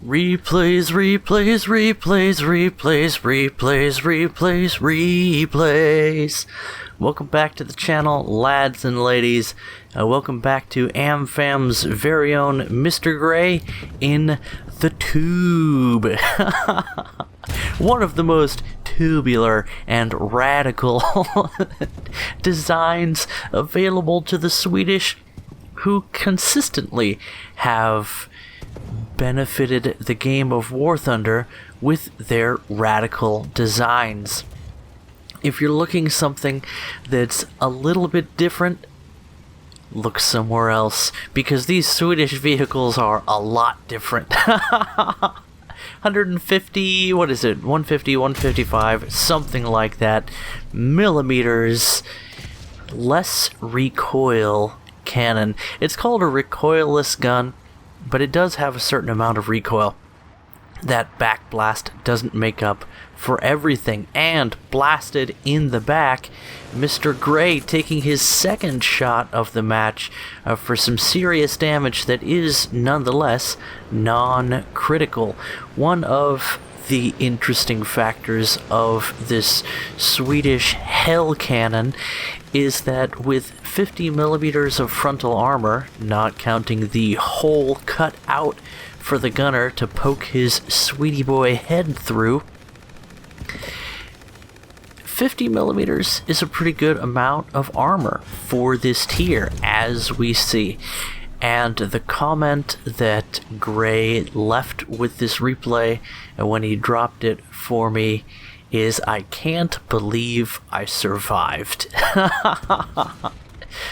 Replays, replays, replays, replays, replays, replays, replays. Welcome back to the channel, lads and ladies. Welcome back to AmFam's very own Mr. Gray in the tube. One of the most tubular and radical designs available to the Swedish, who consistently have benefited the game of War Thunder with their radical designs. If you're looking something that's a little bit different, look somewhere else, because these Swedish vehicles are a lot different. 150, what is it, 150, 155, something like that, millimeters, less recoil cannon. It's called a recoilless gun, but it does have a certain amount of recoil. That backblast doesn't make up for everything, and blasted in the back, Mr. Gray taking his second shot of the match for some serious damage that is nonetheless non-critical. One of the interesting factors of this Swedish hell cannon is that with 50 millimeters of frontal armor, not counting the hole cut out for the gunner to poke his sweetie boy head through, 50 millimeters is a pretty good amount of armor for this tier, as we see. And the comment that Gray left with this replay when he dropped it for me is, "I can't believe I survived."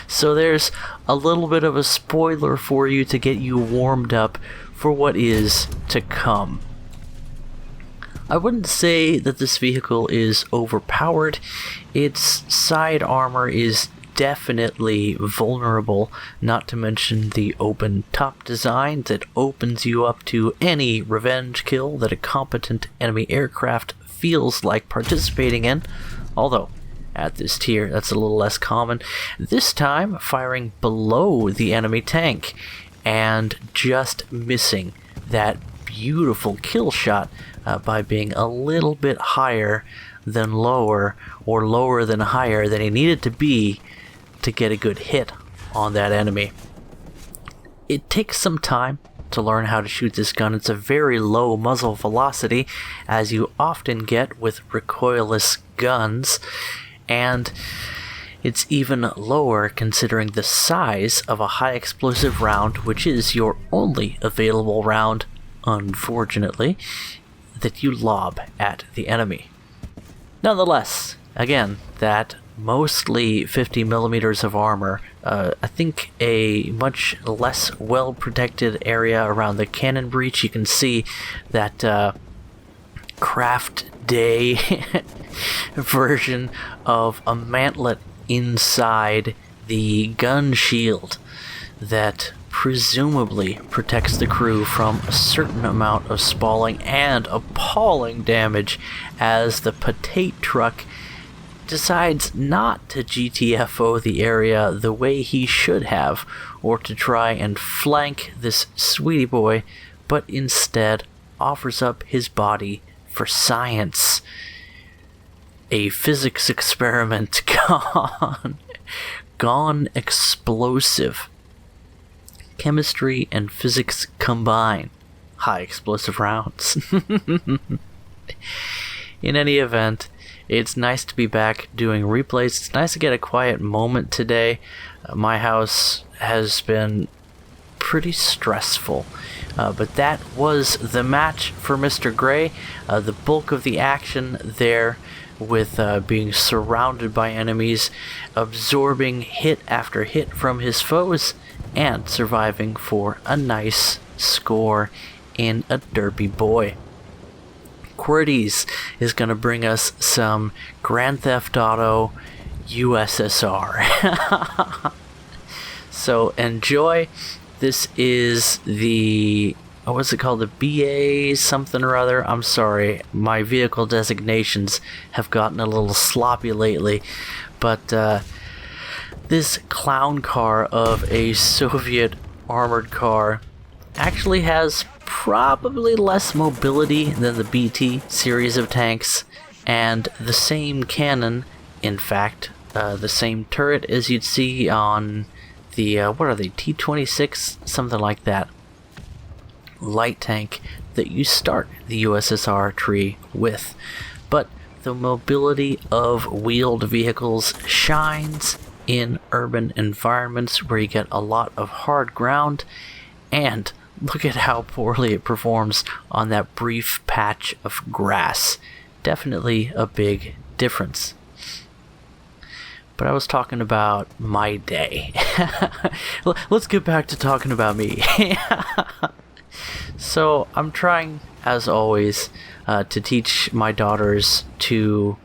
So there's a little bit of a spoiler for you to get you warmed up for what is to come. I wouldn't say that this vehicle is overpowered. Its side armor is definitely vulnerable, not to mention the open top design that opens you up to any revenge kill that a competent enemy aircraft feels like participating in, although at this tier that's a little less common. This time firing below the enemy tank and just missing that beautiful kill shot by being a little bit higher than lower, or lower than higher than he needed to be to get a good hit on that enemy. It takes some time to learn how to shoot this gun. It's a very low muzzle velocity, as you often get with recoilless guns, and it's even lower considering the size of a high explosive round, which is your only available round, unfortunately, that you lob at the enemy. Nonetheless, again, that mostly 50 millimeters of armor, I think a much less well protected area around the cannon breech. You can see that craft day version of a mantlet inside the gun shield that presumably protects the crew from a certain amount of spalling and appalling damage as the potato truck decides not to GTFO the area the way he should have, or to try and flank this sweetie boy, but instead offers up his body for science. A physics experiment gone explosive. Chemistry and physics combine. High explosive rounds. In any event, it's nice to be back doing replays. It's nice to get a quiet moment today. My house has been pretty stressful. But that was the match for Mr. Gray. The bulk of the action there, with being surrounded by enemies, absorbing hit after hit from his foes, and surviving for a nice score in a derby boy. Qwerties is going to bring us some Grand Theft Auto USSR. So enjoy. This is the, what's it called, the BA something or other. I'm sorry, my vehicle designations have gotten a little sloppy lately, but this clown car of a Soviet armored car actually has probably less mobility than the BT series of tanks, and the same cannon, in fact, the same turret as you'd see on the, what are they, T-26, something like that, light tank that you start the USSR tree with. But the mobility of wheeled vehicles shines in urban environments where you get a lot of hard ground, and look at how poorly it performs on that brief patch of grass. Definitely a big difference. But I was talking about my day. Let's get back to talking about me. So I'm trying, as always, to teach my daughters to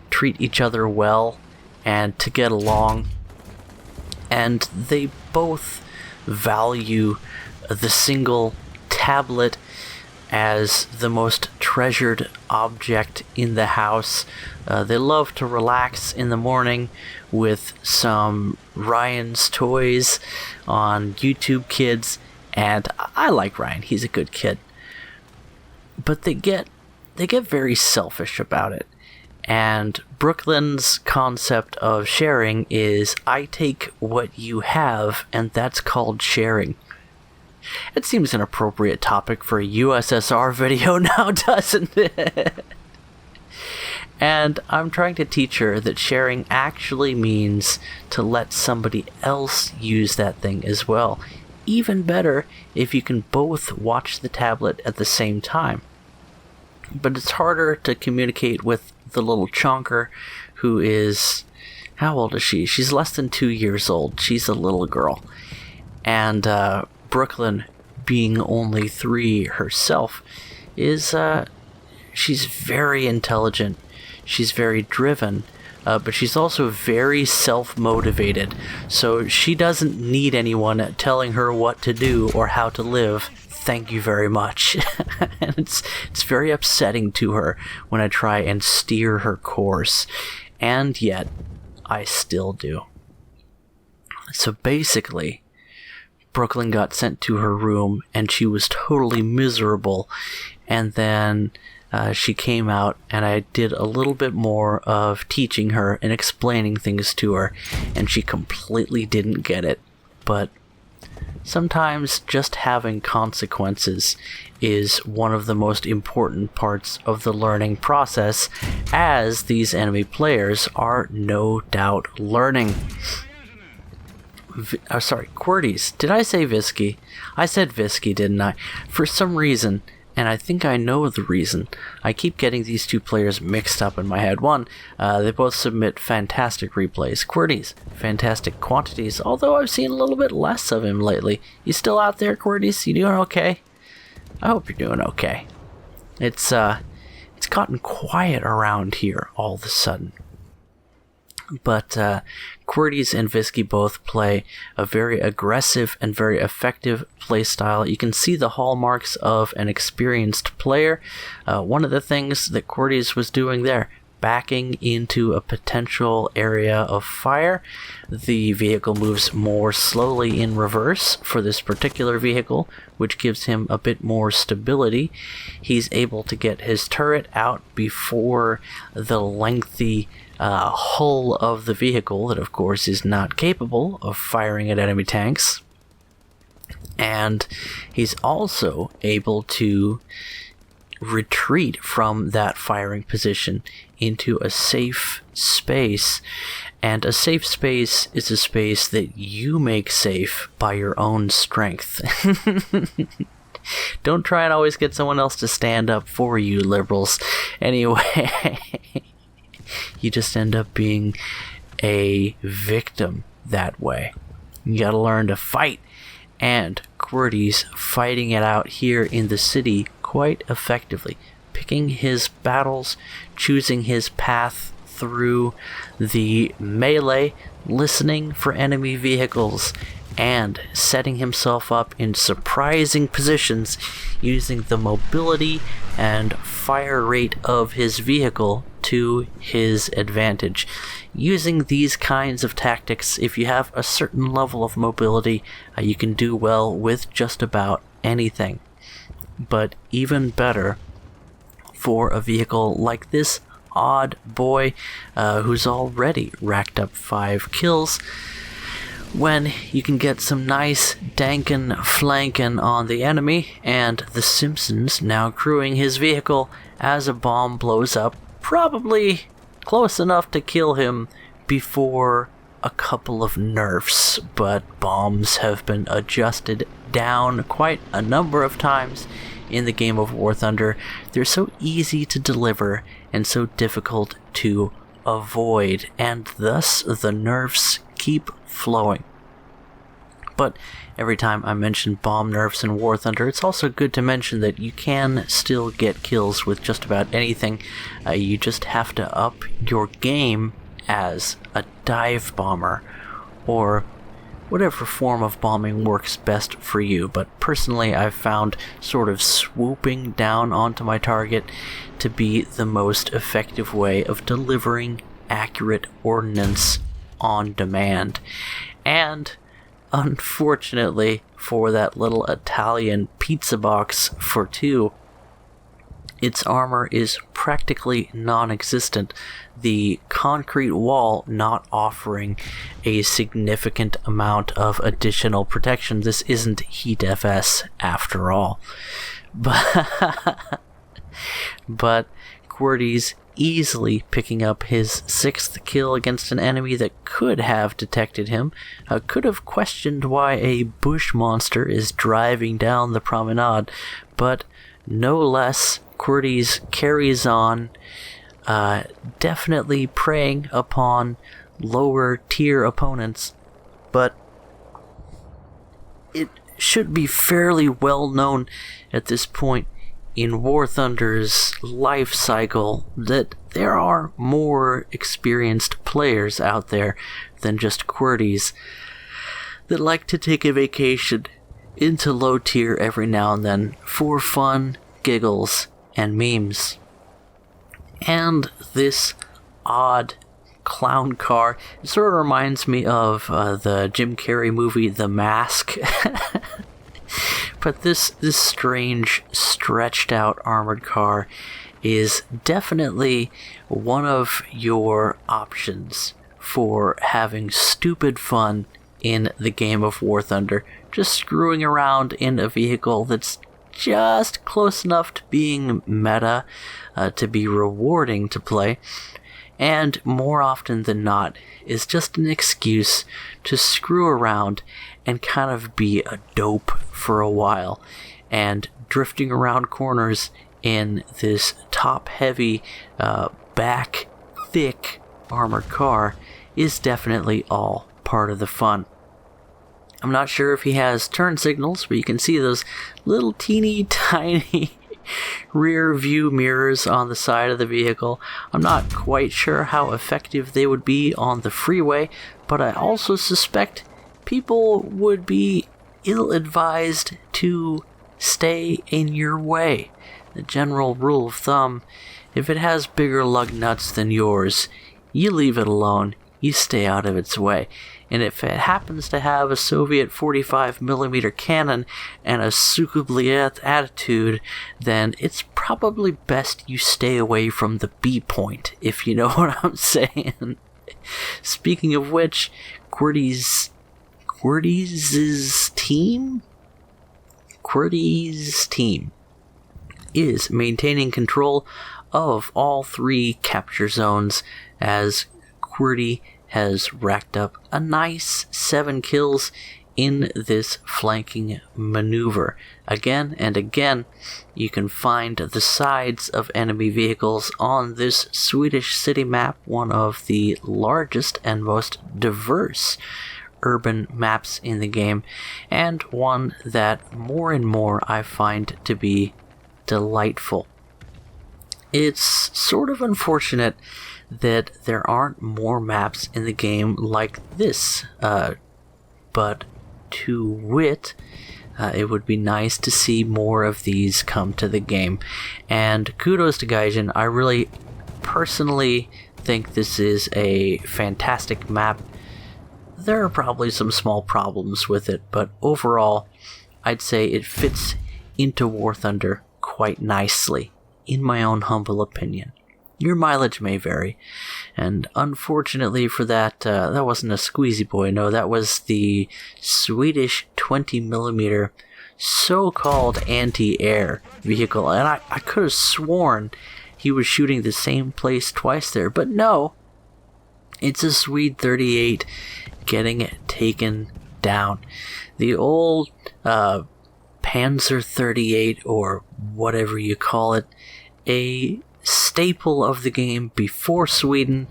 treat each other well and to get along. And they both value the single tablet as the most treasured object in the house. They love to relax in the morning with some Ryan's Toys on YouTube Kids, and I like Ryan, he's a good kid. But they get very selfish about it. And Brooklyn's concept of sharing is, I take what you have, and that's called sharing. It seems an appropriate topic for a USSR video now, doesn't it? And I'm trying to teach her that sharing actually means to let somebody else use that thing as well. Even better if you can both watch the tablet at the same time. But it's harder to communicate with the little chonker who is... How old is she? She's less than 2 years old. She's a little girl. And Brooklyn, being only 3 herself, is... she's very intelligent. She's very driven. But she's also very self-motivated. So she doesn't need anyone telling her what to do or how to live. Thank you very much. And it's very upsetting to her when I try and steer her course. And yet, I still do. So basically, Brooklyn got sent to her room and she was totally miserable. And then she came out and I did a little bit more of teaching her and explaining things to her. And she completely didn't get it. But sometimes just having consequences is one of the most important parts of the learning process, as these enemy players are no doubt learning. QWERTYs. Did I say Visky? I said Visky, didn't I? For some reason, and I think I know the reason, I keep getting these two players mixed up in my head. One, they both submit fantastic replays. QWERTYs, fantastic quantities, although I've seen a little bit less of him lately. You still out there, QWERTYs? You doing okay? I hope you're doing okay. It's gotten quiet around here all of a sudden. But QWERTYs and Visky both play a very aggressive and very effective playstyle. You can see the hallmarks of an experienced player. One of the things that QWERTYs was doing there, backing into a potential area of fire. The vehicle moves more slowly in reverse for this particular vehicle, which gives him a bit more stability. He's able to get his turret out before the lengthy hull of the vehicle, that of course is not capable of firing at enemy tanks. And he's also able to retreat from that firing position into a safe space. And a safe space is a space that you make safe by your own strength. Don't try and always get someone else to stand up for you, liberals. Anyway, you just end up being a victim that way. You gotta learn to fight. And QWERTY's fighting it out here in the city quite effectively, picking his battles, choosing his path through the melee, listening for enemy vehicles, and setting himself up in surprising positions using the mobility and fire rate of his vehicle to his advantage. Using these kinds of tactics, if you have a certain level of mobility, you can do well with just about anything. but even better for a vehicle like this odd boy who's already racked up 5 kills, when you can get some nice dankin' flankin' on the enemy, and the Simpsons now crewing his vehicle as a bomb blows up, probably close enough to kill him before a couple of nerfs, but bombs have been adjusted down quite a number of times in the game of War Thunder. They're so easy to deliver and so difficult to avoid, and thus the nerfs keep flowing. But every time I mention bomb nerfs in War Thunder, it's also good to mention that you can still get kills with just about anything. You just have to up your game as a dive bomber, or whatever form of bombing works best for you. But personally, I've found sort of swooping down onto my target to be the most effective way of delivering accurate ordnance on demand. And unfortunately for that little Italian pizza box for 2, its armor is practically non-existent, the concrete wall not offering a significant amount of additional protection. This isn't Heat FS after all. But QWERTY's easily picking up his 6th kill against an enemy that could have detected him, could have questioned why a bush monster is driving down the promenade, but no less, QWERTY's carries on, definitely preying upon lower tier opponents, but it should be fairly well known at this point in War Thunder's life cycle that there are more experienced players out there than just QWERTYs that like to take a vacation into low tier every now and then for fun, giggles, and memes. And this odd clown car, it sort of reminds me of the Jim Carrey movie The Mask. But this strange, stretched out armored car is definitely one of your options for having stupid fun in the game of War Thunder. Just screwing around in a vehicle that's just close enough to being meta to be rewarding to play, and more often than not is just an excuse to screw around and kind of be a dope for a while. And drifting around corners in this top-heavy, back-thick armored car is definitely all part of the fun. I'm not sure if he has turn signals, but you can see those little teeny tiny rear view mirrors on the side of the vehicle. I'm not quite sure how effective they would be on the freeway, but I also suspect people would be ill-advised to stay in your way. The general rule of thumb, if it has bigger lug nuts than yours, you leave it alone, you stay out of its way. And if it happens to have a Soviet 45mm cannon and a Sukhoi attitude, then it's probably best you stay away from the B point, if you know what I'm saying. Speaking of which, QWERTY's team is maintaining control of all 3 capture zones, as QWERTY has racked up a nice 7 kills in this flanking maneuver. Again and again, you can find the sides of enemy vehicles on this Swedish city map, one of the largest and most diverse urban maps in the game, and one that more and more I find to be delightful. It's sort of unfortunate that there aren't more maps in the game like this, but to wit, it would be nice to see more of these come to the game. And kudos to Gaijin. I really personally think this is a fantastic map. There are probably some small problems with it, but overall, I'd say it fits into War Thunder quite nicely, in my own humble opinion. Your mileage may vary, and unfortunately for that, that wasn't a Squeezy Boy, no, that was the Swedish 20mm so-called anti-air vehicle, and I could have sworn he was shooting the same place twice there, but no, it's a Swede 38 getting taken down. The old Panzer 38, or whatever you call it, a staple of the game before Sweden,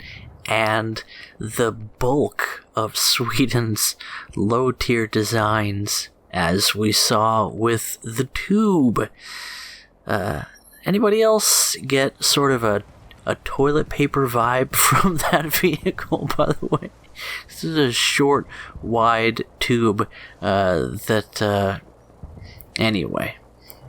and the bulk of Sweden's low-tier designs, as we saw with the Tube. Anybody else get sort of a toilet paper vibe from that vehicle, by the way? This is a short, wide tube anyway,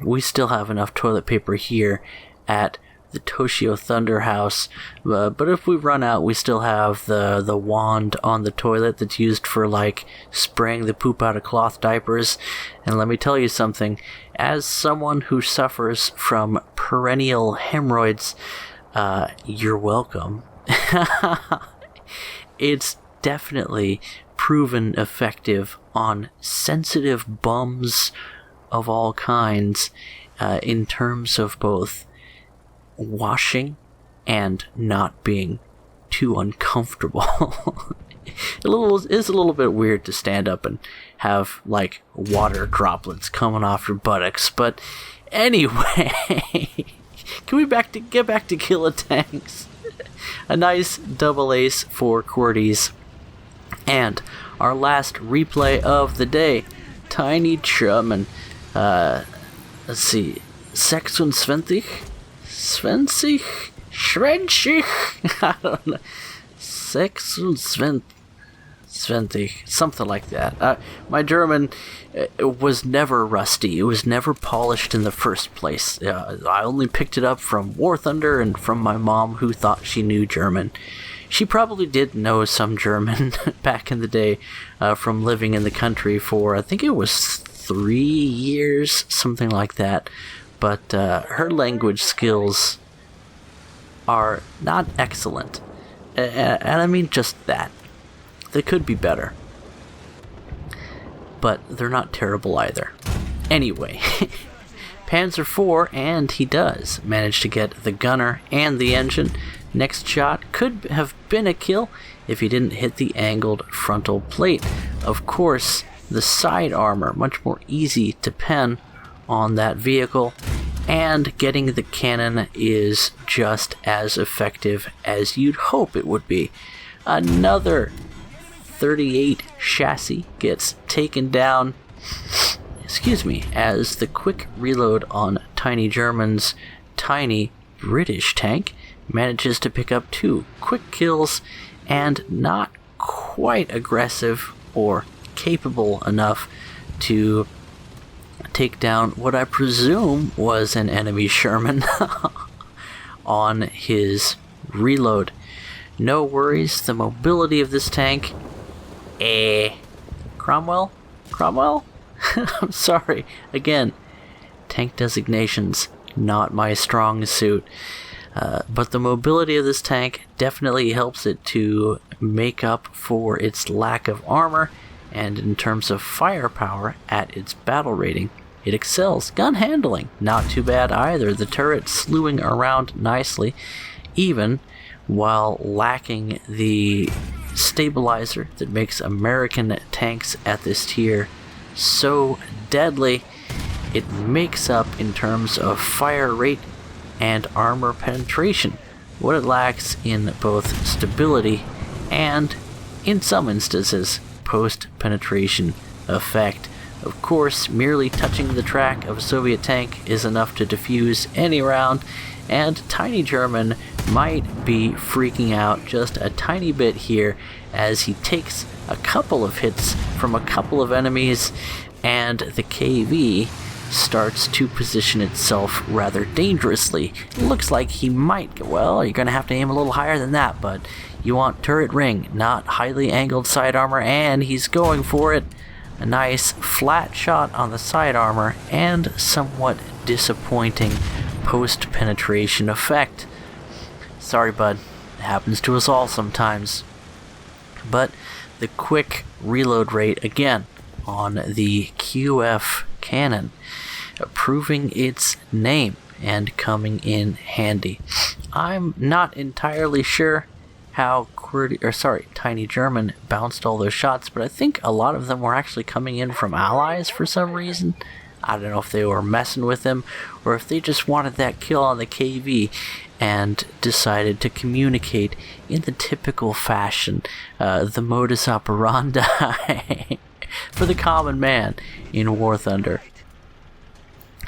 we still have enough toilet paper here at the Toshio Thunder House, but if we run out, we still have the wand on the toilet that's used for, like, spraying the poop out of cloth diapers. And let me tell you something, as someone who suffers from perennial hemorrhoids, you're welcome. It's definitely proven effective on sensitive bums of all kinds, in terms of both washing and not being too uncomfortable. It's a little bit weird to stand up and have, like, water droplets coming off your buttocks, but anyway, can we get back to Killer Tanks? A nice double ace for QWERTYs. And our last replay of the day, Tiny German. Let's see, 26? Schwenzig? I don't know. 26, something like that. My German was never rusty. It was never polished in the first place. I only picked it up from War Thunder and from my mom, who thought she knew German. She probably did know some German back in the day, from living in the country for, I think it was 3 years, something like that. But her language skills are not excellent. And I mean just that. They could be better. But they're not terrible either. Anyway, Panzer IV, and he does manage to get the gunner and the engine. Next shot could have been a kill if he didn't hit the angled frontal plate. Of course, the side armor, much more easy to pen on that vehicle, and getting the cannon is just as effective as you'd hope it would be. Another 38 chassis gets taken down, as the quick reload on Tiny German's tiny British tank manages to pick up 2 quick kills, and not quite aggressive or capable enough to take down what I presume was an enemy Sherman on his reload. No worries, the mobility of this tank... Cromwell? I'm sorry. Again, tank designations, not my strong suit. But the mobility of this tank definitely helps it to make up for its lack of armor, and in terms of firepower at its battle rating, it excels. Gun handling, not too bad either. The turret slewing around nicely, even while lacking the stabilizer that makes American tanks at this tier so deadly. It makes up in terms of fire rate and armor penetration what it lacks in both stability and, in some instances, post-penetration effect. Of course, merely touching the track of a Soviet tank is enough to defuse any round, and Tiny German might be freaking out just a tiny bit here as he takes a couple of hits from a couple of enemies, and the KV starts to position itself rather dangerously. It looks like he might, well, you're going to have to aim a little higher than that, but you want turret ring, not highly angled side armor, and he's going for it. a nice flat shot on the side armor, and somewhat disappointing post-penetration effect. Sorry, bud. It happens to us all sometimes. But the quick reload rate again on the QF cannon, proving its name and coming in handy. I'm not entirely sure how Tiny German bounced all those shots, but I think a lot of them were actually coming in from allies for some reason. I don't know if they were messing with him or if they just wanted that kill on the KV and decided to communicate in the typical fashion, the modus operandi for the common man in War Thunder.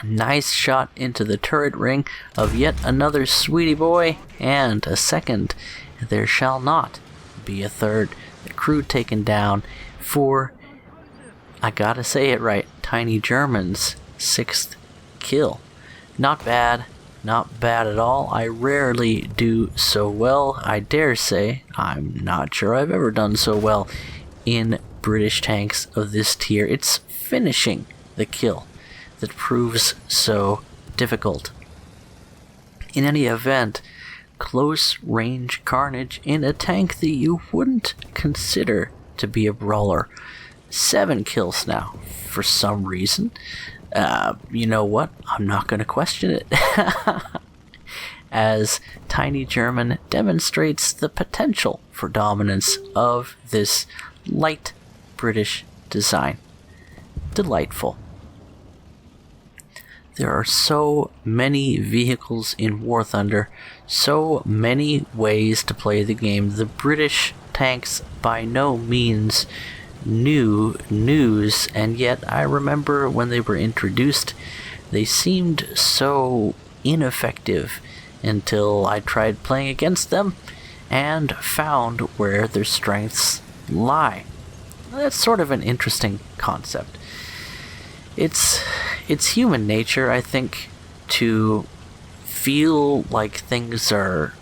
Nice shot into the turret ring of yet another sweetie boy, and a second. There shall not be a third. The crew taken down for, I gotta say it right, Tiny German's 6th kill. Not bad. Not bad at all. I rarely do so well. I dare say I'm not sure I've ever done so well in British tanks of this tier. It's finishing the kill that proves so difficult. In any event, close range carnage in a tank that you wouldn't consider to be a brawler. 7 kills now, for some reason. You know what? I'm not going to question it. As Tiny German demonstrates the potential for dominance of this light British design. Delightful. There are so many vehicles in War Thunder, so many ways to play the game. The British tanks by no means new news, and yet I remember when they were introduced, they seemed so ineffective until I tried playing against them and found where their strengths lie. That's sort of an interesting concept. It's human nature, I think, to feel like things are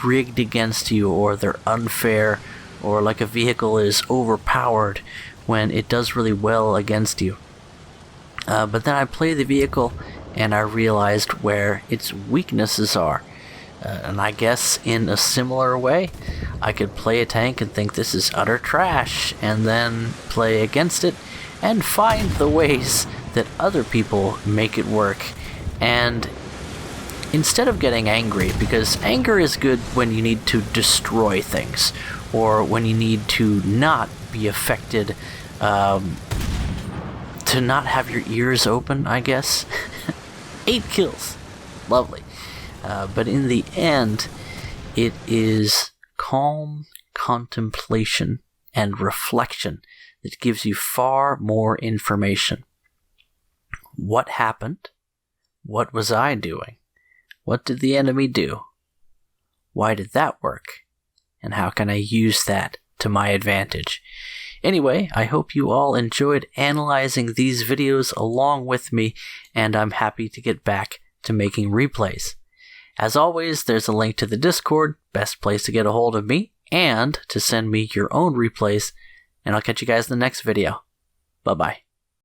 rigged against you, or they're unfair, or like a vehicle is overpowered when it does really well against you. But then I play the vehicle and I realized where its weaknesses are. And I guess in a similar way, I could play a tank and think this is utter trash, and then play against it and find the ways that other people make it work. And instead of getting angry, because anger is good when you need to destroy things, or when you need to not be affected, to not have your ears open, I guess. 8 kills. Lovely. But in the end, it is calm contemplation and reflection that gives you far more information. What happened? What was I doing? What did the enemy do? Why did that work? And how can I use that to my advantage? Anyway, I hope you all enjoyed analyzing these videos along with me, and I'm happy to get back to making replays. As always, there's a link to the Discord, best place to get a hold of me, and to send me your own replays, and I'll catch you guys in the next video. Bye-bye.